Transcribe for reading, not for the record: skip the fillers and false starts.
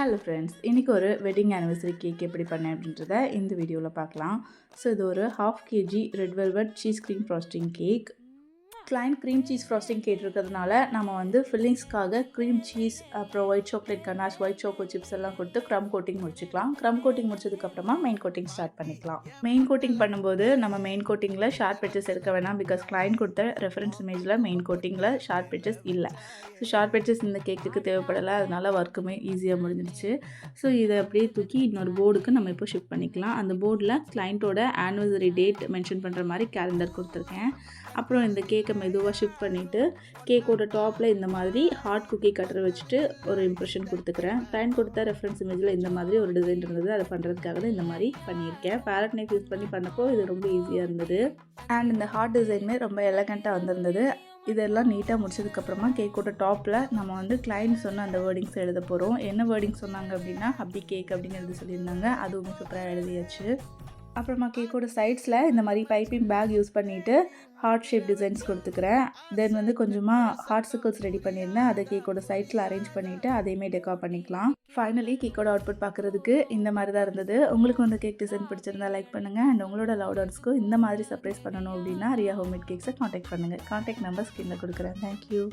Hello friends, இன்றைக்கி ஒரு wedding anniversary cake எப்படி பண்ணேன் அப்படின்றத இந்த வீடியோவில் பார்க்கலாம். ஸோ இது ஒரு 1/2 kg red velvet cheese cream frosting cake. Client cream cheese frosting கேட்டிருக்கிறதுனால நம்ம வந்து ஃபில்லிங்ஸ்க்காக க்ரீம் சீஸ், அப்புறம் white chocolate ganache, white choco chips எல்லாம் கொடுத்து க்ரம் கோட்டிங் முடிச்சுக்கலாம். க்ரம் கோட்டிங் முடிச்சதுக்கப்புறமா மெயின் கோட்டிங் ஸ்டார்ட் பண்ணிக்கலாம். மெயின் கோட்டிங் பண்ணும்போது நம்ம மெயின் கோட்டிங்கில் ஷார்ப் எட்ஜஸ் எடுக்க வேணாம். பிகாஸ் கிளைண்ட் கொடுத்த ரெஃபரன்ஸ் இமேஜில் மெயின் கோட்டிங்கில் ஷார்ப் எட்ஜஸ் இல்லை. ஸோ ஷார்ப் எட்ஜஸ் இந்த கேக்குக்கு தேவைப்படலை. அதனால் ஒர்க்குமே ஈஸியாக முடிஞ்சிடுச்சு. ஸோ இதை அப்படியே தூக்கி இன்னொரு போர்டுக்கு நம்ம இப்போ ஷிஃப்ட் பண்ணிக்கலாம். அந்த போர்டில் கிளைண்ட்டோட ஆனிவர்சரி டேட் மென்ஷன் பண்ணுற மாதிரி கேலண்டர் கொடுத்துருக்கேன். அப்புறம் இந்த கேக்கை மெதுவாக ஷிஃப்ட் பண்ணிவிட்டு கேக்கோட டாப்பில் இந்த மாதிரி ஹார்ட் குக்கி கட்டரை வச்சுட்டு ஒரு இம்ப்ரெஷன் கொடுத்துக்கிறேன். கிளைண்ட் கொடுத்த ரெஃபரன்ஸ் இமேஜில் இந்த மாதிரி ஒரு டிசைன் இருந்தது. அதை பண்ணுறதுக்காக தான் இந்த மாதிரி பண்ணியிருக்கேன். பேரட் நைஃப் யூஸ் பண்ணி பண்ணப்போ இது ரொம்ப ஈஸியாக இருந்தது. அண்ட் இந்த ஹார்ட் டிசைனுமே ரொம்ப எலகண்ட்டாக வந்திருந்தது. இதெல்லாம் நீட்டாக முடிச்சதுக்கப்புறமா கேக்கோட டாப்பில் நம்ம வந்து கிளைண்ட் சொன்ன அந்த வேர்டிங்ஸ் எழுத போகிறோம். என்ன வேர்டிங் சொன்னாங்க அப்படின்னா ஹப்பி கேக் அப்படிங்கிறது சொல்லியிருந்தாங்க. அதுவும் சூப்பராக எழுதியாச்சு. அப்புறமா கேக்கோட சைட்ஸில் இந்த மாதிரி பைப்பிங் பேக் யூஸ் பண்ணிவிட்டு ஹார்ட் ஷேப் டிசைன்ஸ் கொடுத்துக்கிறேன். தென் வந்து கொஞ்சமாக ஹார்ட் சர்க்கிள்ஸ் ரெடி பண்ணியிருந்தேன். அதை கேக்கோட சைட்ஸில் அரேஞ்ச் பண்ணிவிட்டு அதையுமே டெக்கார் பண்ணிக்கலாம். ஃபைனலி கேக்கோட அவுட்புட் பார்க்குறதுக்கு இந்த மாதிரி தான் இருந்தது. உங்களுக்கு வந்து கேக் டிசைன் பிடிச்சிருந்தா லைக் பண்ணுங்கள். அண்ட் உங்களோட லவ் ஒன்ஸ்க்கு இந்த மாதிரி சர்ப்ரைஸ் பண்ணணும் அப்படின்னா ரியா ஹோம்மேட் கேக்ஸை காண்டாக்ட் பண்ணுங்கள். காண்டாக்ட் நம்பர் ஸ்க்ரீனில் கொடுக்குறேன். தேங்க்யூ.